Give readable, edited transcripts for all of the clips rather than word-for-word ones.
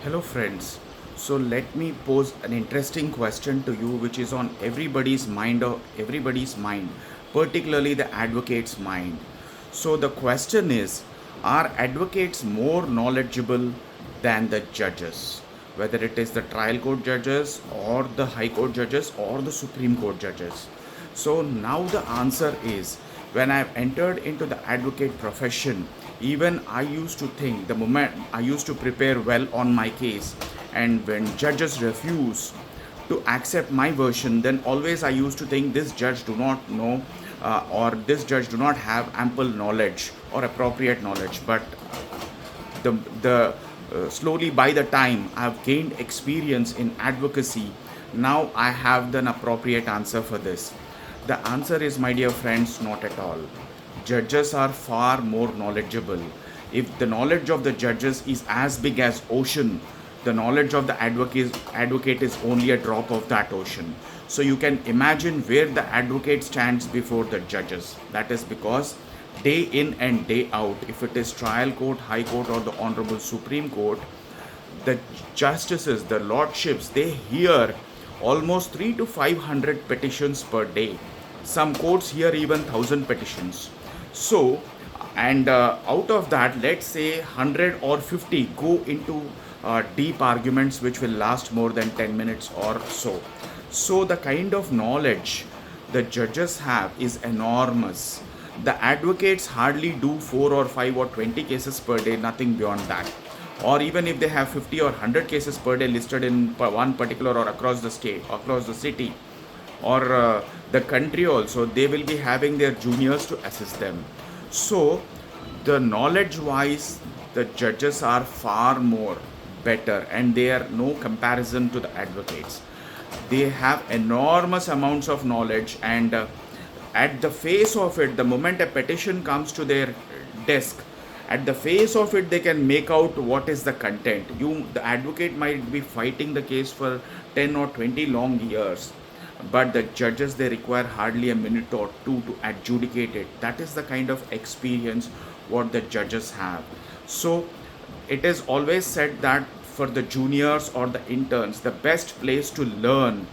Hello, friends. So, let me pose an interesting question to you, which is on everybody's mind, particularly the advocate's mind. So, the question is, are advocates more knowledgeable than the judges? Whether it is the trial court judges, or the high court judges, or the Supreme Court judges. So now the answer is, when I've entered into the advocate profession, even I used to think, the moment I used to prepare well on my case, and when judges refuse to accept my version, then always I used to think this judge do not know, or this judge do not have ample knowledge or appropriate knowledge. But the slowly, by the time I've gained experience in advocacy, now I have an appropriate answer for this. The answer is, my dear friends, not at all. Judges are far more knowledgeable. If the knowledge of the judges is as big as ocean, the knowledge of the advocate is only a drop of that ocean. So you can imagine where the advocate stands before the judges. That is because day in and day out, if it is trial court, high court, or the honorable Supreme Court, the justices, the lordships, they hear almost 3 to 500 petitions per day. Some courts hear even 1,000 petitions. So, and out of that, let's say 100 or 50 go into deep arguments which will last more than 10 minutes or so. So, the kind of knowledge the judges have is enormous. The advocates hardly do 4 or 5 or 20 cases per day, nothing beyond that. Or even if they have 50 or 100 cases per day listed in one particular or across the state, across the city, or the country also, they will be having their juniors to assist them. So, the knowledge wise, the judges are far more better, and they are no comparison to the advocates. They have enormous amounts of knowledge, and at the face of it, the moment a petition comes to their desk, at the face of it, they can make out what is the content. The advocate might be fighting the case for 10 or 20 long years, but the judges, they require hardly a minute or two to adjudicate it. That is the kind of experience what the judges have. So it is always said that for the juniors or the interns, the best place to learn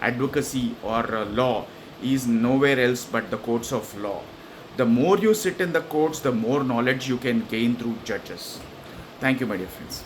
advocacy or law is nowhere else but the courts of law. The more you sit in the courts, the more knowledge you can gain through judges. Thank you, my dear friends.